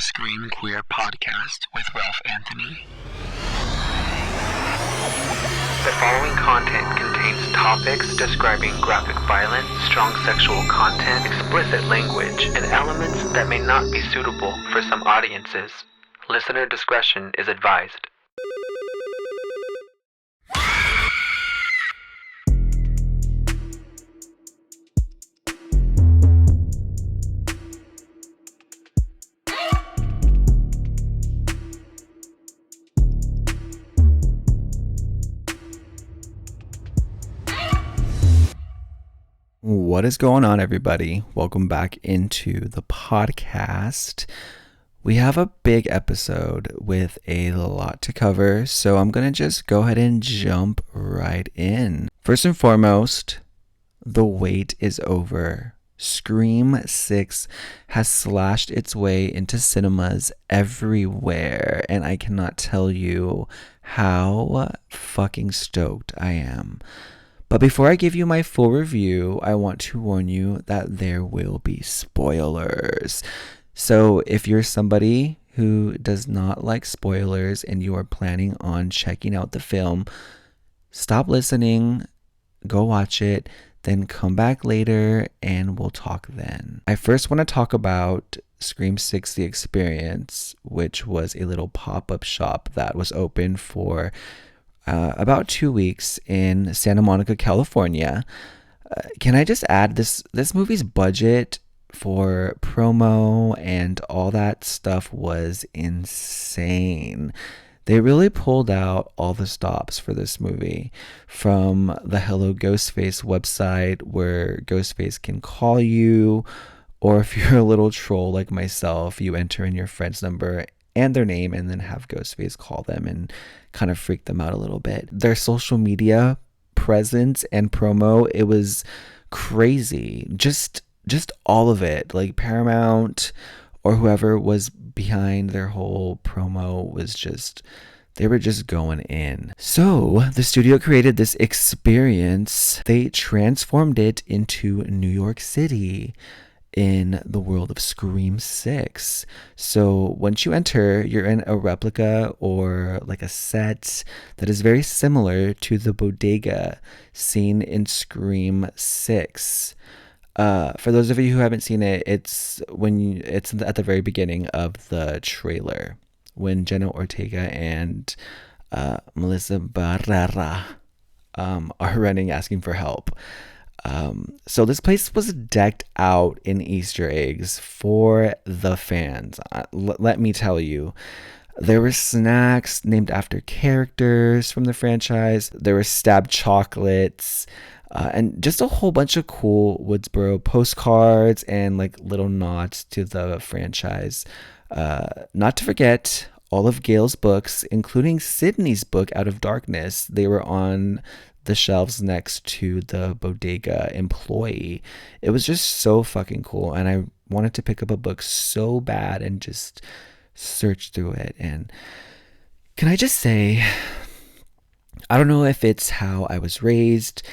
the Scream Queer podcast with Ralph Anthony. The following content contains topics describing graphic violence, strong sexual content, explicit language, and elements that may not be suitable for some audiences. Listener discretion is advised. What is going on, everybody? Welcome back into the podcast. We have a big episode with a lot to cover, so I'm going to just go ahead and jump right in. First and foremost, the wait is over. Scream 6 has slashed its way into cinemas everywhere, and I cannot tell you how fucking stoked I am. But before I give you my full review, I want to warn you that there will be spoilers. So if you're somebody who does not like spoilers and you are planning on checking out the film, stop listening, go watch it, then come back later and we'll talk then. I first want to talk about Scream 6 The Experience, which was a little pop-up shop that was open for about 2 weeks in Santa Monica, California. Can I just add, this movie's budget for promo and all that stuff was insane. They really pulled out all the stops for this movie, from the Hello Ghostface website where Ghostface can call you, or if you're a little troll like myself, you enter in your friend's number and their name and then have Ghostface call them and kind of freak them out a little bit. Their social media presence and promo, it was crazy. Just all of it. Like Paramount or whoever was behind their whole promo was just, they were just going in. So the studio created this experience. They transformed it into New York City in the world of Scream 6. So once you enter, you're in a replica or like a set that is very similar to the bodega seen in Scream 6. For those of you who haven't seen it, it's at the very beginning of the trailer when Jenna Ortega and Melissa Barrera are running asking for help. So this place was decked out in Easter eggs for the fans. Let me tell you, there were snacks named after characters from the franchise. There were stabbed chocolates, and just a whole bunch of cool Woodsboro postcards and like little nods to the franchise. Not to forget all of Gail's books, including Sydney's book Out of Darkness. They were on the shelves next to the bodega employee. It was just so fucking cool, and I wanted to pick up a book so bad and just search through it. And can I just say, I don't know if it's how I was raised.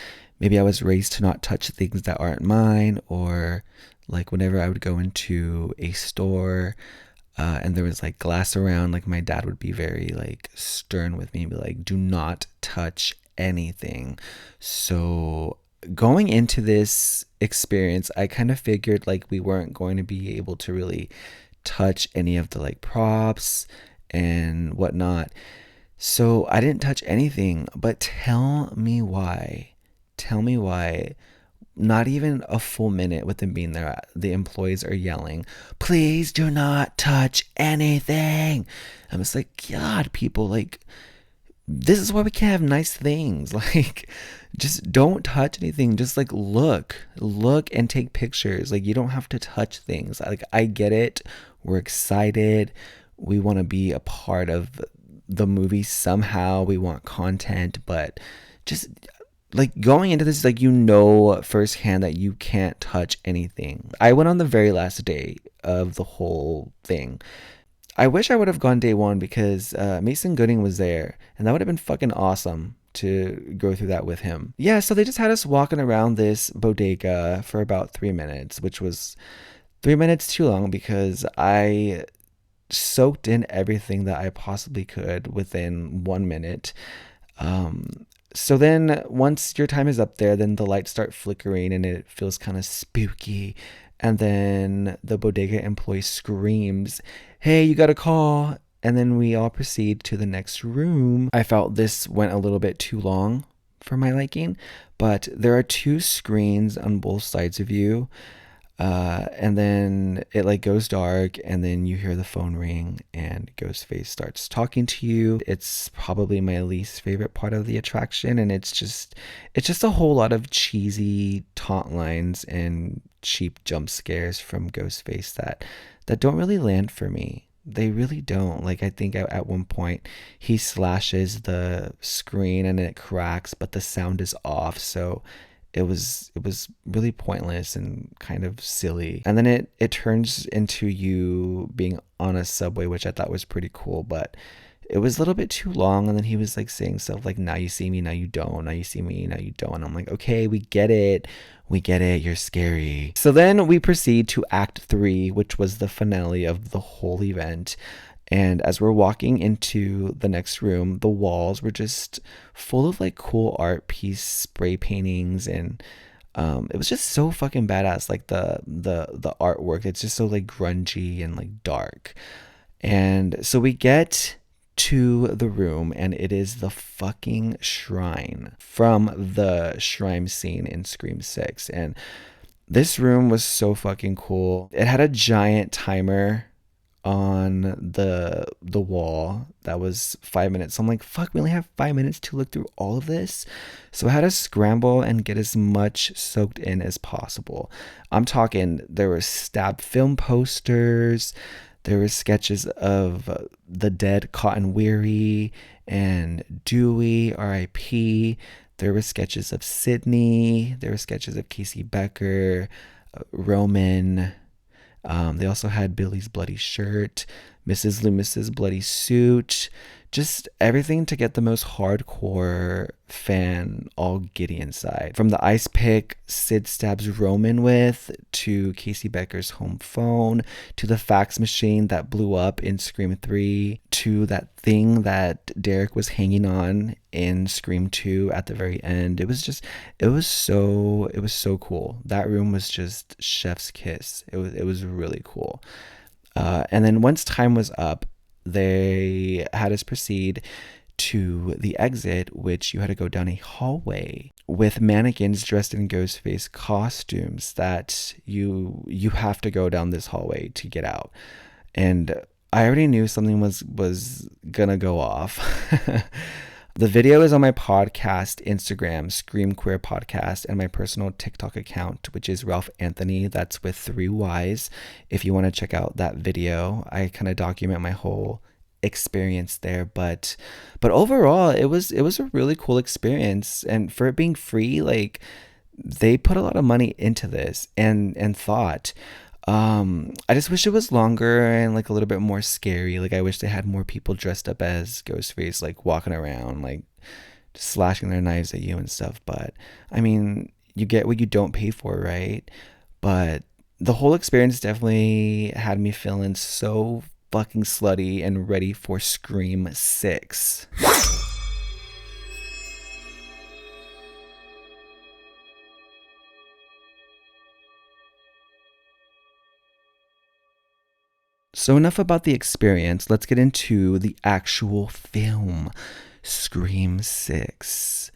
Maybe I was raised to not touch things that aren't mine, or like whenever I would go into a store and there was like glass around, like my dad would be very like stern with me and be like, do not touch anything. So going into this experience, I kind of figured like we weren't going to be able to really touch any of the like props and whatnot. So I didn't touch anything. But tell me why. Not even a full minute with them being there, the employees are yelling, please do not touch anything. I'm just like, God, people, like, this is why we can't have nice things. Like, just don't touch anything. Just like look and take pictures. Like, you don't have to touch things. Like, I get it. We're excited. We want to be a part of the movie somehow. We want content, but just like going into this, like, you know, firsthand that you can't touch anything. I went on the very last day of the whole thing. I wish I would have gone day one because Mason Gooding was there, and that would have been fucking awesome to go through that with him. Yeah, so they just had us walking around this bodega for about 3 minutes, which was 3 minutes too long because I soaked in everything that I possibly could within 1 minute. So then once your time is up there, then the lights start flickering and it feels kind of spooky. And then the bodega employee screams, "Hey, you got a call." And then we all proceed to the next room. I felt this went a little bit too long for my liking, but there are two screens on both sides of you. And then it like goes dark, and then you hear the phone ring and Ghostface starts talking to you. It's probably my least favorite part of the attraction, and it's just a whole lot of cheesy taunt lines and cheap jump scares from Ghostface that don't really land for me. They really don't. Like, I think at one point he slashes the screen and it cracks, but the sound is off, so it was really pointless and kind of silly. And then it turns into you being on a subway, which I thought was pretty cool, but it was a little bit too long. And then he was like saying stuff like, "Now you see me, now you don't. Now you see me, now you don't." I'm like, okay, we get it. We get it. You're scary. So then we proceed to Act 3, which was the finale of the whole event. And as we're walking into the next room, the walls were just full of like cool art piece spray paintings, and it was just so fucking badass. Like the artwork, it's just so like grungy and like dark. And so we get to the room, and it is the fucking shrine from the shrine scene in Scream 6. And this room was so fucking cool. It had a giant timer on the wall that was 5 minutes. So I'm like, fuck, we only have 5 minutes to look through all of this. So I had to scramble and get as much soaked in as possible. I'm talking, there were stab film posters, there were sketches of the dead Cotton Weary and Dewey, R.I.P. There were sketches of Sydney, there were sketches of Casey Becker, Roman. They also had Billy's bloody shirt, Mrs. Loomis's bloody suit, just everything to get the most hardcore fan all giddy inside. From the ice pick Sid stabs Roman with, to Casey Becker's home phone, to the fax machine that blew up in Scream 3, to that thing that Derek was hanging on in Scream 2 at the very end. It was so cool. That room was just chef's kiss. It was really cool. And then once time was up, they had us proceed to the exit, which you had to go down a hallway with mannequins dressed in Ghostface costumes that you have to go down this hallway to get out. And I already knew something was gonna go off. The video is on my podcast Instagram, Scream Queer Podcast, and my personal TikTok account, which is Ralph Anthony. That's with 3 Ys. If you want to check out that video, I kind of document my whole experience there. But overall, it was a really cool experience, and for it being free, like, they put a lot of money into this and thought. I just wish it was longer and like a little bit more scary. Like, I wish they had more people dressed up as Ghostface, like walking around, like just slashing their knives at you and stuff. But I mean, you get what you don't pay for, right? But the whole experience definitely had me feeling so fucking slutty and ready for Scream 6. So enough about the experience. Let's get into the actual film, Scream 6.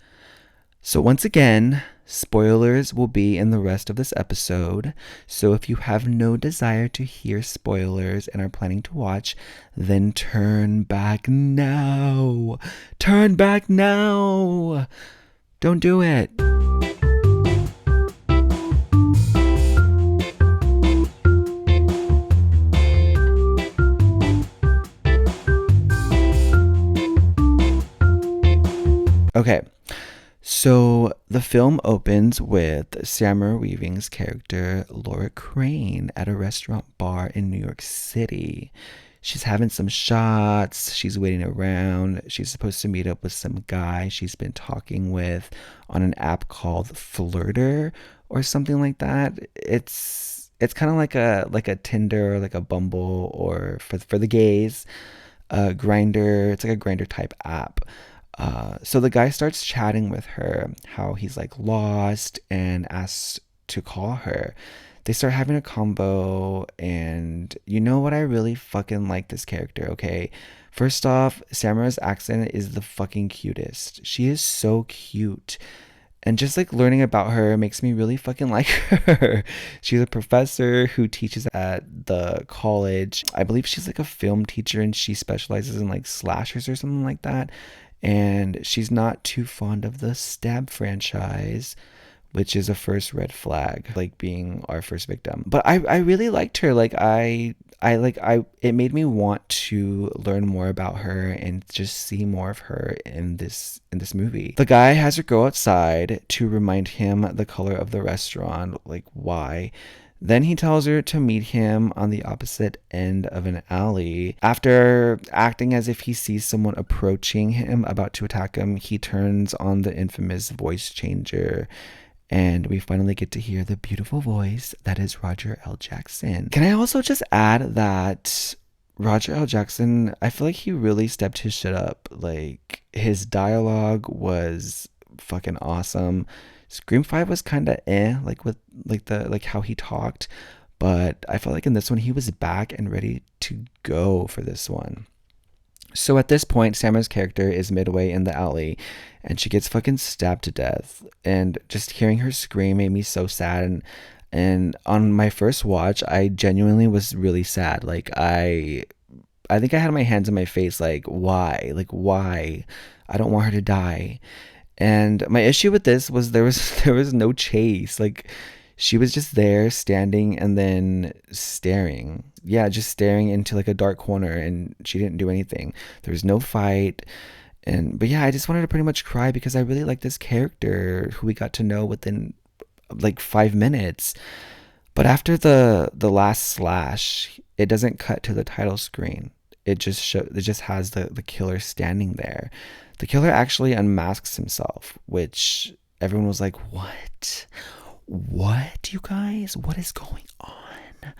So once again, spoilers will be in the rest of this episode. So if you have no desire to hear spoilers and are planning to watch, then turn back now. Turn back now. Don't do it. Okay, so the film opens with Samara Weaving's character, Laura Crane, at a restaurant bar in New York City. She's having some shots, she's waiting around, she's supposed to meet up with some guy she's been talking with on an app called Flirter or something like that. It's It's kind of like a Tinder or like a Bumble, or for the gays, Grinder. It's like a Grinder type app. So the guy starts chatting with her, how he's like lost, and asks to call her. They start having a combo, and you know what? I really fucking like this character, okay? First off, Samara's accent is the fucking cutest. She is so cute. And just like learning about her makes me really fucking like her. She's a professor who teaches at the college. I believe she's like a film teacher, and she specializes in like slashers or something like that. And she's not too fond of the Stab franchise, which is a first red flag, like being our first victim. But I really liked her. It made me want to learn more about her and just see more of her in this movie. The guy has her go outside to remind him the color of the restaurant, like why. Then he tells her to meet him on the opposite end of an alley. After acting as if he sees someone approaching him about to attack him, he turns on the infamous voice changer, and we finally get to hear the beautiful voice that is Roger L. Jackson. Can I also just add that Roger L. Jackson, I feel like he really stepped his shit up. Like, his dialogue was fucking awesome. Scream 5 was kind of like with like how he talked, but I felt like in this one he was back and ready to go for this one. So at this point, Samara's character is midway in the alley, and she gets fucking stabbed to death. And just hearing her scream made me so sad. And on my first watch, I genuinely was really sad. Like I think I had my hands in my face. Like why? Like why? I don't want her to die. And my issue with this was there was no chase. Like she was just there standing and then staring. Yeah, just staring into like a dark corner, and she didn't do anything. There was no fight. But yeah, I just wanted to pretty much cry because I really like this character who we got to know within like 5 minutes. But after the last slash, it doesn't cut to the title screen. It just has the killer standing there. The killer actually unmasks himself, which everyone was like, "What? What, you guys? What is going on?"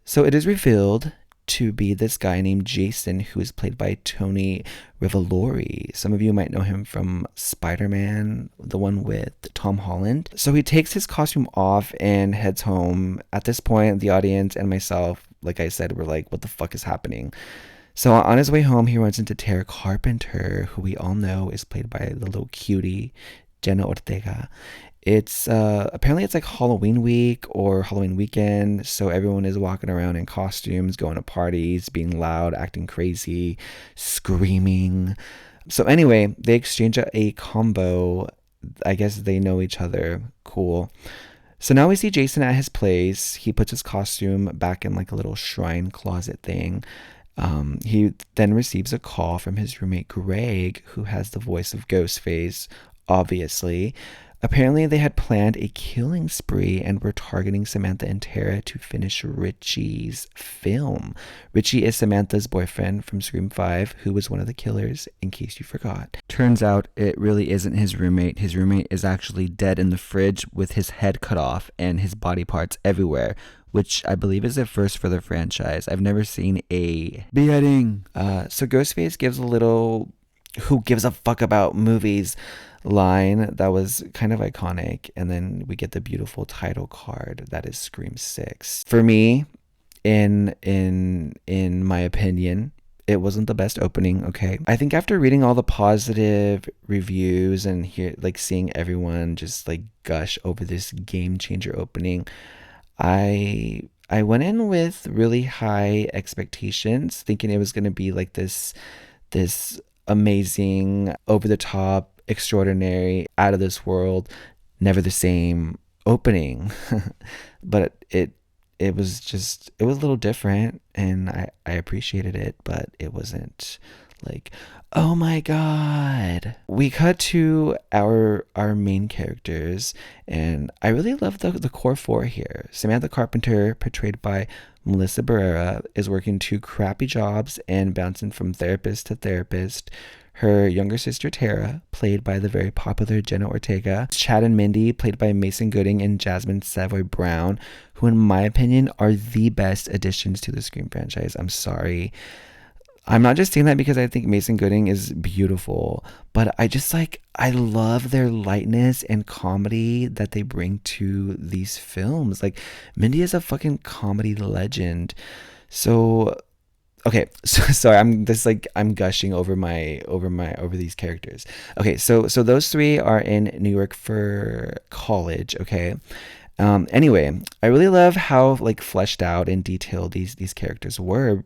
So it is revealed to be this guy named Jason, who is played by Tony Revolori. Some of you might know him from Spider-Man, the one with Tom Holland. So he takes his costume off and heads home. At this point, the audience and myself, like I said, were like, what the fuck is happening? So on his way home, he runs into Tara Carpenter, who we all know is played by the little cutie, Jenna Ortega. It's apparently it's like Halloween week or Halloween weekend, so everyone is walking around in costumes, going to parties, being loud, acting crazy, screaming. So anyway, they exchange a combo. I guess they know each other. Cool. So now we see Jason at his place. He puts his costume back in like a little shrine closet thing. He then receives a call from his roommate Greg, who has the voice of Ghostface, obviously. Apparently, they had planned a killing spree and were targeting Samantha and Tara to finish Richie's film. Richie is Samantha's boyfriend from Scream 5, who was one of the killers, in case you forgot. Turns out it really isn't his roommate. His roommate is actually dead in the fridge with his head cut off and his body parts everywhere, which I believe is a first for the franchise. I've never seen a beheading. So Ghostface gives a little "who gives a fuck about movies" line that was kind of iconic, and then we get the beautiful title card that is Scream 6. For me, in my opinion, it wasn't the best opening, okay? I think after reading all the positive reviews and seeing everyone just like gush over this game changer opening, I went in with really high expectations, thinking it was going to be like this amazing, over the top, extraordinary, out of this world, never the same opening. But it was a little different, and I appreciated it, but it wasn't Like, oh my god. We cut to our main characters, and I really love the core four here. Samantha Carpenter, portrayed by Melissa Barrera, is working two crappy jobs and bouncing from therapist to therapist. Her younger sister Tara, played by the very popular Jenna Ortega. Chad and Mindy, played by Mason Gooding and Jasmine Savoy Brown, who in my opinion are the best additions to the Scream franchise. I'm sorry. I'm not just saying that because I think Mason Gooding is beautiful, but I love their lightness and comedy that they bring to these films. Like, Mindy is a fucking comedy legend. So, okay, so sorry, I'm gushing over these characters. Okay, so those three are in New York for college, okay? Anyway, I really love how like fleshed out and detailed these characters were,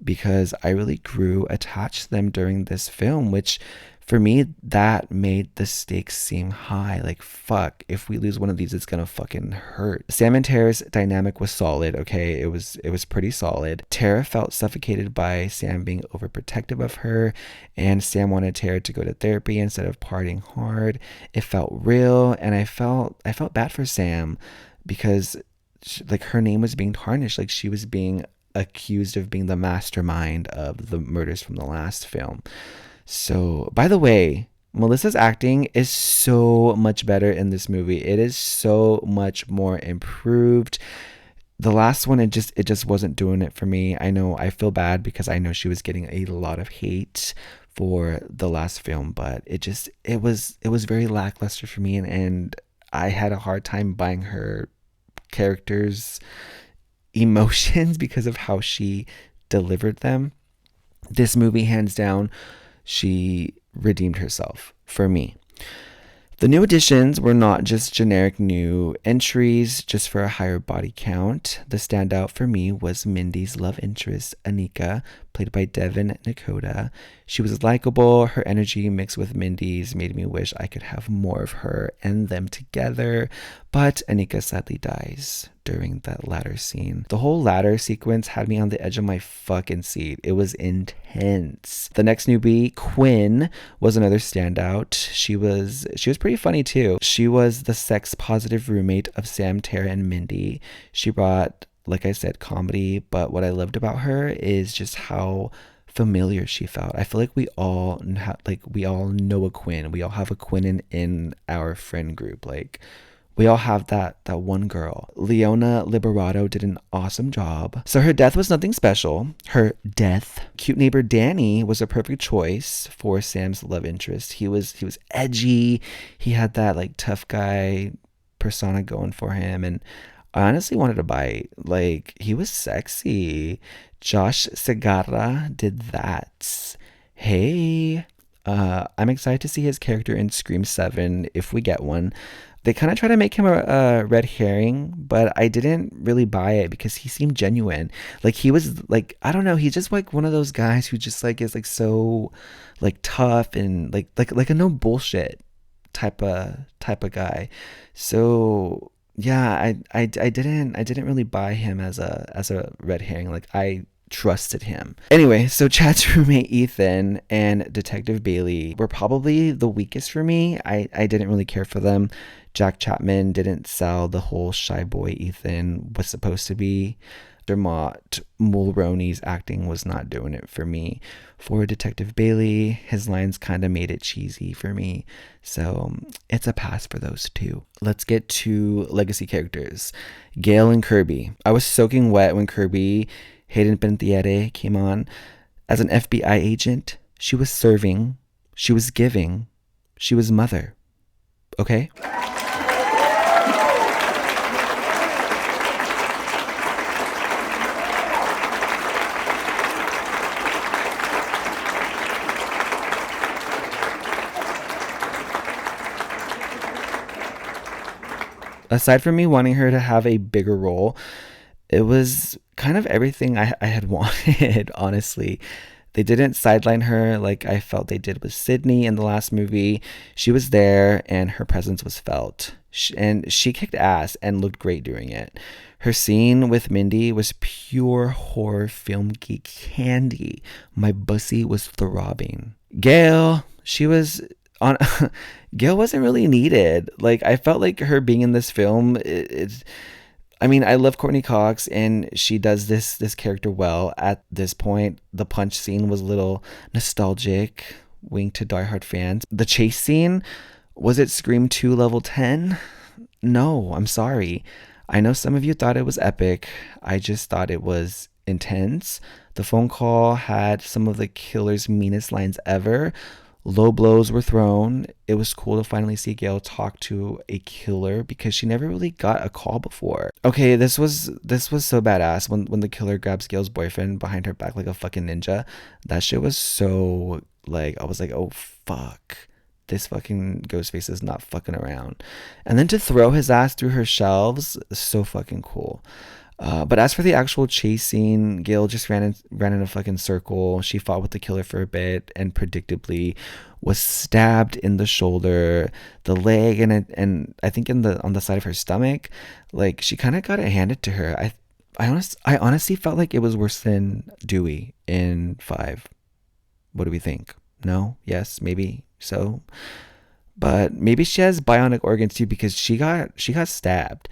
because I really grew attached to them during this film, which for me that made the stakes seem high. Like, fuck, if we lose one of these, it's gonna fucking hurt. Sam and Tara's dynamic was solid, okay? It was pretty solid. Tara felt suffocated by Sam being overprotective of her, and Sam wanted Tara to go to therapy instead of partying hard. It felt real, and I felt bad for Sam, because like her name was being tarnished. Like, she was being accused of being the mastermind of the murders from the last film. So, by the way, Melissa's acting is so much better in this movie. It is so much more improved. The last one, it just wasn't doing it for me. I know, I feel bad because I know she was getting a lot of hate for the last film, but it was very lackluster for me, and I had a hard time buying her character's emotions because of how she delivered them. This movie, hands down, she redeemed herself for me. The new additions were not just generic new entries just for a higher body count. The standout for me was Mindy's love interest, Anika, played by Devin Nakota. She was likable. Her energy mixed with Mindy's made me wish I could have more of her and them together. But Anika sadly dies during that ladder scene. The whole ladder sequence had me on the edge of my fucking seat. It was intense. The next newbie, Quinn, was another standout. She was pretty funny too. She was the sex positive roommate of Sam, Tara, and Mindy. She brought, like I said, comedy, but what I loved about her is just how familiar she felt. I feel like we all know a Quinn. We all have a Quinn in our friend group. Like, we all have that one girl. Leona Liberato did an awesome job. So her death was nothing special. Her death. Cute neighbor Danny was a perfect choice for Sam's love interest. He was edgy. He had that like tough guy persona going for him, and I honestly wanted to bite. Like, he was sexy. Josh Segarra did that. Hey, I'm excited to see his character in Scream 7 if we get one. They kind of try to make him a red herring, but I didn't really buy it because he seemed genuine. Like, he was like, I don't know, he's just like one of those guys who just like is like so like tough and like a no bullshit type of guy. So yeah, I didn't really buy him as a red herring. Like, I trusted him. Anyway, so Chad's roommate Ethan and Detective Bailey were probably the weakest for me. I didn't really care for them. Jack Chapman didn't sell the whole shy boy Ethan was supposed to be. Dermot Mulroney's acting was not doing it for me. For Detective Bailey, his lines kind of made it cheesy for me. So it's a pass for those two. Let's get to legacy characters. Gail and Kirby. I was soaking wet when Kirby Hayden Panettiere came on. As an FBI agent, she was serving, she was giving, she was mother. Okay? Aside from me wanting her to have a bigger role, it was kind of everything I had wanted, honestly. They didn't sideline her like I felt they did with Sydney in the last movie. She was there and her presence was felt. And she kicked ass and looked great doing it. Her scene with Mindy was pure horror film geek candy. My bussy was throbbing. Gail, she was on. Gail wasn't really needed. Like, I felt like her being in this film, it's. I mean, I love Courtney Cox, and she does this character well. At this point, the punch scene was a little nostalgic. Wink to diehard fans. The chase scene, was it Scream 2 level 10? No, I'm sorry. I know some of you thought it was epic. I just thought it was intense. The phone call had some of the killer's meanest lines ever. Low blows were thrown. It was cool to finally see Gail talk to a killer because she never really got a call before. Okay, this was so badass when the killer grabs Gail's boyfriend behind her back like a fucking ninja. That shit was so, like, I was like, oh fuck. This fucking Ghostface is not fucking around. And then to throw his ass through her shelves, so fucking cool. But as for the actual chase scene, Gail just ran in a fucking circle. She fought with the killer for a bit and predictably was stabbed in the shoulder, the leg, and I think on the side of her stomach. Like, she kind of got it handed to her. I honestly felt like it was worse than Dewey in 5. What do we think? No? Yes? Maybe? So? But maybe she has bionic organs too because she got stabbed.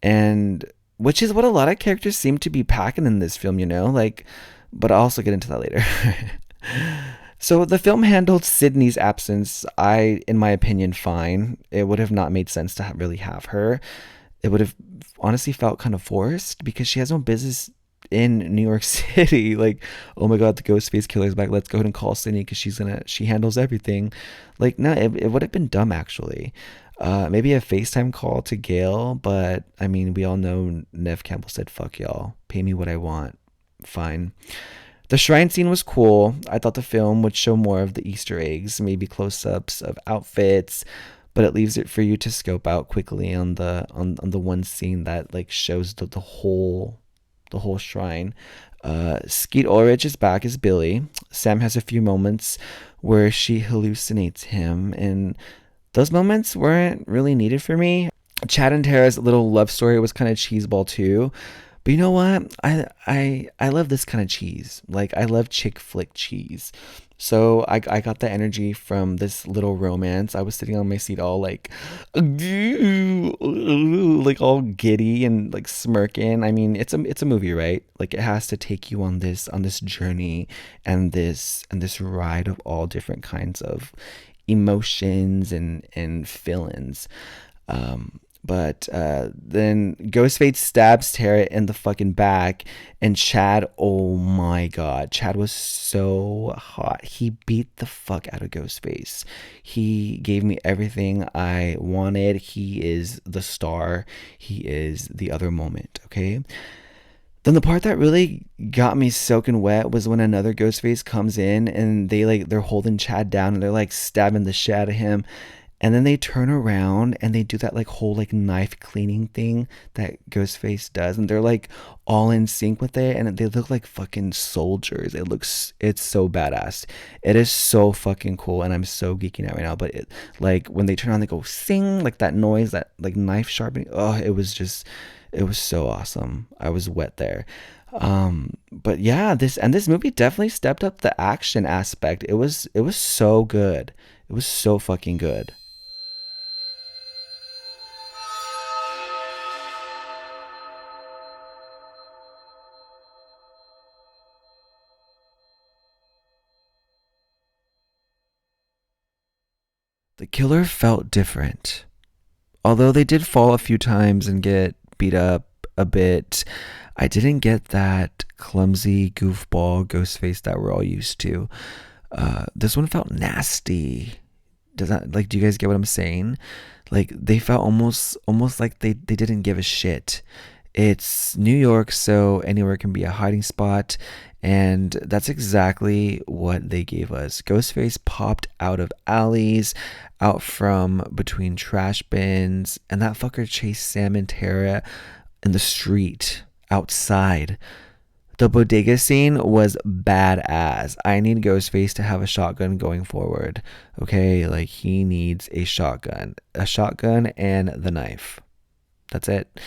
And which is what a lot of characters seem to be packing in this film, like, but I'll also get into that later. So the film handled Sydney's absence, in my opinion, fine. It would have not made sense to really have her. It would have honestly felt kind of forced because she has no business in New York City. Like, oh my god, the Ghostface killer's back. Let's go ahead and call Sydney because she handles everything. Like, no, it would have been dumb actually. Maybe a FaceTime call to Gail, but I mean, we all know Nev Campbell said, fuck y'all, pay me what I want. Fine. The shrine scene was cool. I thought the film would show more of the Easter eggs, maybe close-ups of outfits, but it leaves it for you to scope out quickly on the one scene that like shows the whole shrine. Skeet Ulrich is back as Billy. Sam has a few moments where she hallucinates him, and those moments weren't really needed for me. Chad and Tara's little love story was kind of cheeseball too. But you know what? I love this kind of cheese. Like, I love chick flick cheese. So I got the energy from this little romance. I was sitting on my seat all like, like all giddy and like smirking. I mean, it's a movie, right? Like, it has to take you on this journey and this ride of all different kinds of emotions and feelings. But then Ghostface stabs Tara in the fucking back, and Chad, oh my god, Chad was so hot. He beat the fuck out of Ghostface. He gave me everything I wanted. He is the star. He is the other moment, okay? Then the part that really got me soaking wet was when another Ghostface comes in and they're holding Chad down and they're like stabbing the shit out of him. And then they turn around and they do that like whole like knife cleaning thing that Ghostface does, and they're like all in sync with it, and they look like fucking soldiers. It's so badass. It is so fucking cool, and I'm so geeking out right now. But it, like, when they turn on, they go sing, like that noise, that like knife sharpening. Oh, it was so awesome. I was wet there. But yeah, this movie definitely stepped up the action aspect. It was so good. It was so fucking good. The killer felt different. Although they did fall a few times and get beat up a bit, I didn't get that clumsy goofball Ghostface that we're all used to. This one felt nasty. Do you guys get what I'm saying? Like, they felt almost like they didn't give a shit. It's New York, so anywhere can be a hiding spot, and that's exactly what they gave us. Ghostface popped out of alleys, out from between trash bins, and that fucker chased Sam and Tara in the street, outside. The bodega scene was badass. I need Ghostface to have a shotgun going forward. Okay, like he needs a shotgun and the knife. That's it.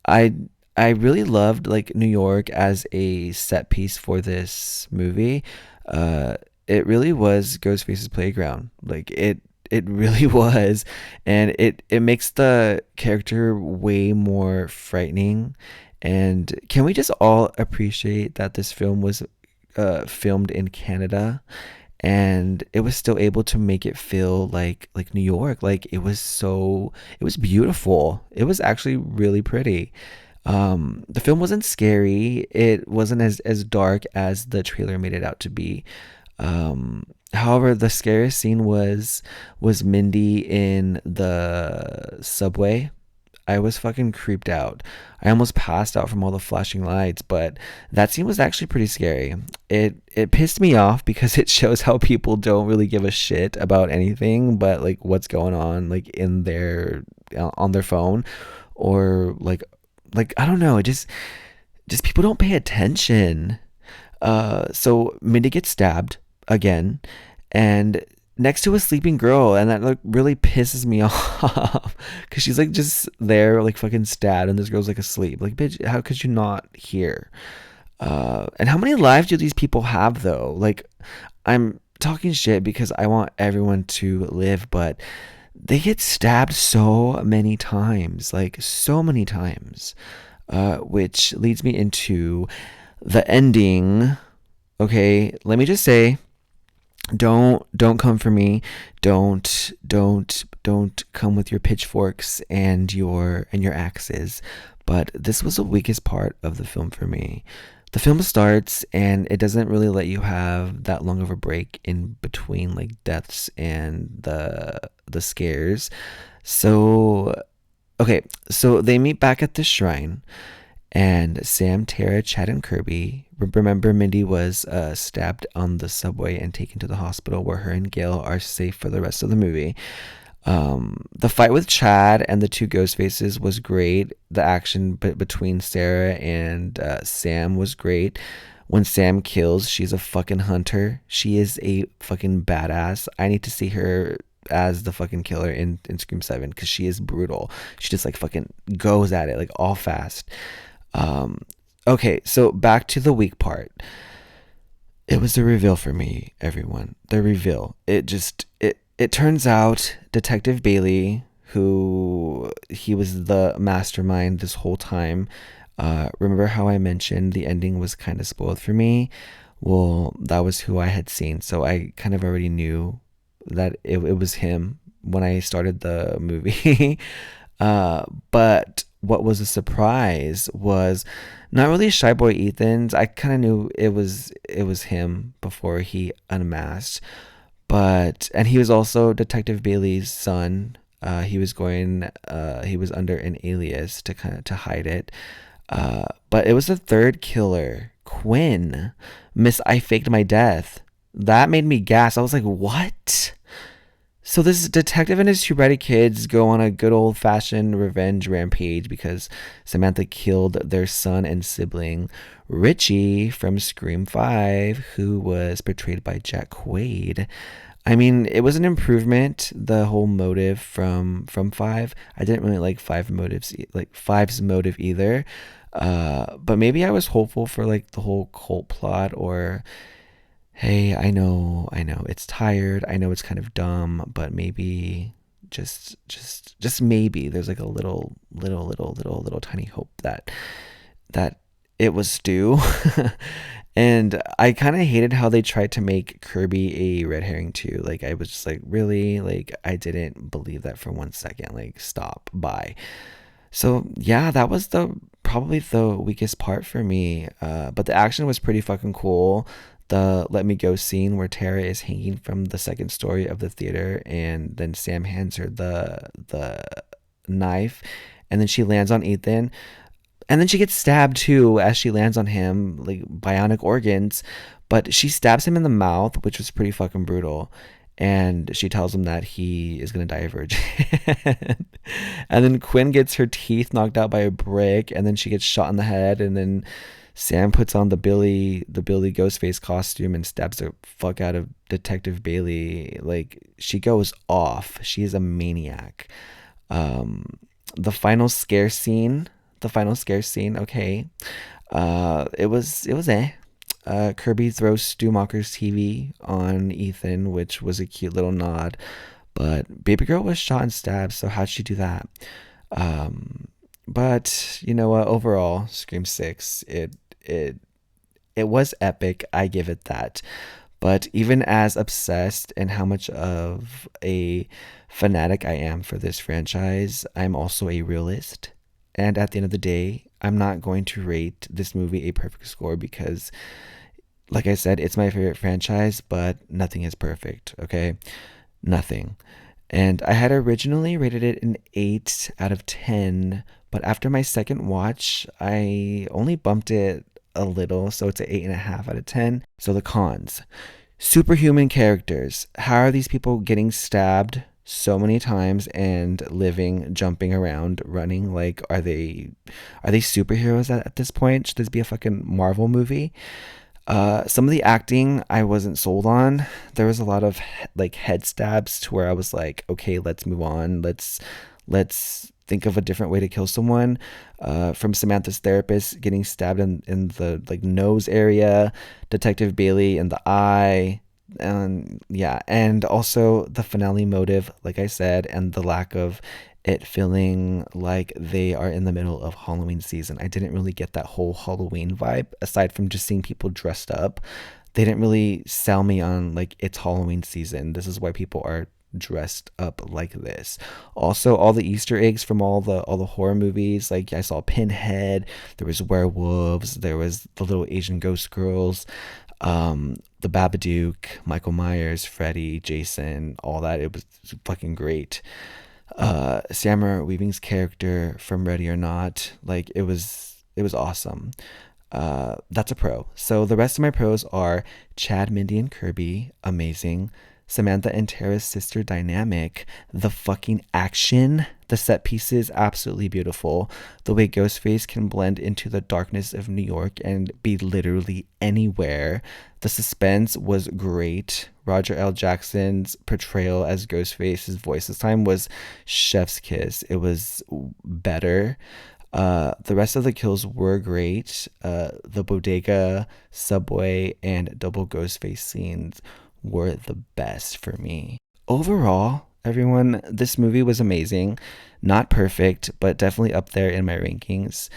I I really loved like New York as a set piece for this movie. Uh, it really was Ghostface's playground. Like it really was, and it makes the character way more frightening. And can we just all appreciate that this film was filmed in Canada, and it was still able to make it feel like New York. Like it was beautiful. It was actually really pretty. The film wasn't scary. It wasn't as dark as the trailer made it out to be. However, the scariest scene was Mindy in the subway. I was fucking creeped out. I almost passed out from all the flashing lights, but that scene was actually pretty scary. It pissed me off because it shows how people don't really give a shit about anything but like what's going on like in their on their phone, or like I don't know, it just people don't pay attention. So Mindy gets stabbed again, and next to a sleeping girl, and that like really pisses me off because she's like just there like fucking stabbed, and this girl's like asleep. Like, bitch, how could you not hear? And how many lives do these people have though? Like, I'm talking shit because I want everyone to live, but they get stabbed so many times, like so many times, which leads me into the ending. Okay, let me just say, don't come for me. Don't come with your pitchforks and your axes. But this was the weakest part of the film for me. The film starts and it doesn't really let you have that long of a break in between like deaths and the scares. So okay, so they meet back at the shrine, and Sam, Tara, Chad, and Kirby. Remember, Mindy was stabbed on the subway and taken to the hospital where her and Gail are safe for the rest of the movie. The fight with Chad and the two ghost faces was great. The action between Sarah and Sam was great. When Sam kills, she's a fucking hunter. She is a fucking badass. I need to see her as the fucking killer in Scream 7 because she is brutal. She just like fucking goes at it like all fast. Um, okay, so back to the weak part. It was the reveal for me, everyone. The reveal. It turns out Detective Bailey, who he was the mastermind this whole time. Remember how I mentioned the ending was kind of spoiled for me? Well, that was who I had seen, so I kind of already knew that it was him when I started the movie. But what was a surprise was not really Shy Boy Ethan's. I kind of knew it was him before he unmasked, but and he was also Detective Bailey's son. He was under an alias to kind of to hide it. But it was the third killer, Quinn. Miss I faked my death. That made me gasp. I was like, what? So this detective and his two bratty kids go on a good old fashioned revenge rampage because Samantha killed their son and sibling, Richie from Scream 5, who was portrayed by Jack Quaid. I mean, it was an improvement, the whole motive from 5. I didn't really like Five's motive either. But maybe I was hopeful for like the whole cult plot, or hey, I know it's tired. I know it's kind of dumb, but maybe just maybe there's like a little tiny hope that it was Stu. And I kind of hated how they tried to make Kirby a red herring too. Like I was just like, really? Like I didn't believe that for 1 second. Like stop, bye. So yeah, that was the probably the weakest part for me. But the action was pretty fucking cool. The let me go scene where Tara is hanging from the second story of the theater, and then Sam hands her the knife, and then she lands on Ethan, and then she gets stabbed too as she lands on him, like bionic organs, but she stabs him in the mouth, which was pretty fucking brutal. And she tells him that he is gonna die a virgin. And then Quinn gets her teeth knocked out by a brick, and then she gets shot in the head, and then Sam puts on the Billy Ghostface costume and stabs the fuck out of Detective Bailey. Like, she goes off. She is a maniac. Um, the final scare scene, okay. It was. Kirby throws Stumacher's TV on Ethan, which was a cute little nod. But baby girl was shot and stabbed, so how'd she do that? Um, but you know what? Overall, Scream Six, it it was epic. I give it that. But even as obsessed and how much of a fanatic I am for this franchise, I'm also a realist. And at the end of the day, I'm not going to rate this movie a perfect score because, like I said, it's my favorite franchise, but nothing is perfect, okay? Nothing. And I had originally rated it an 8 out of 10, but after my second watch, I only bumped it a little, so it's an 8.5 out of 10. So the cons: superhuman characters. How are these people getting stabbed so many times and living, jumping around, running? Like, are they superheroes at this point? Should this be a fucking Marvel movie? Some of the acting I wasn't sold on. There was a lot of like head stabs to where I was like, okay, let's move on. Let's think of a different way to kill someone. From Samantha's therapist getting stabbed in the like nose area, Detective Bailey in the eye, and yeah, and also the finale motive, like I said, and the lack of it feeling like they are in the middle of Halloween season. I didn't really get that whole Halloween vibe aside from just seeing people dressed up. They didn't really sell me on like it's Halloween season. This is why people are dressed up like this. Also, all the Easter eggs from all the horror movies, like I saw Pinhead, there was werewolves, there was the little Asian ghost girls, the Babadook, Michael Myers, Freddy, Jason, all that. It was fucking great. Samara Weaving's character from Ready or Not, like it was awesome. That's a pro. So the rest of my pros are Chad, Mindy, and Kirby, amazing. Samantha and Tara's sister dynamic, the fucking action, the set pieces, absolutely beautiful. The way Ghostface can blend into the darkness of New York and be literally anywhere. The suspense was great. Roger L. Jackson's portrayal as Ghostface, his voice this time was chef's kiss. It was better. The rest of the kills were great. The bodega, subway, and double Ghostface scenes were the best for me. Overall, everyone, this movie was amazing. Not perfect, but definitely up there in my rankings.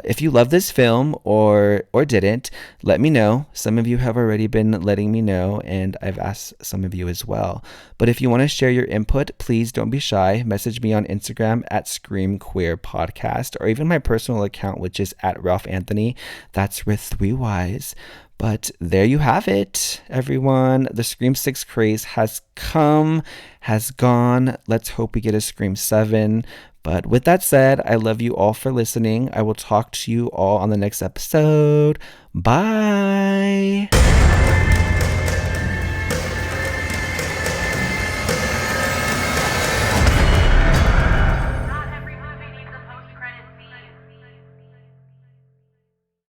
If you love this film or didn't, let me know. Some of you have already been letting me know, and I've asked some of you as well. But if you want to share your input, please don't be shy. Message me on Instagram at Scream Queer Podcast, or even my personal account, which is at Ralph Anthony. That's with 3 Y's. But there you have it, everyone. The Scream 6 craze has come, has gone. Let's hope we get a Scream 7. But with that said, I love you all for listening. I will talk to you all on the next episode. Bye.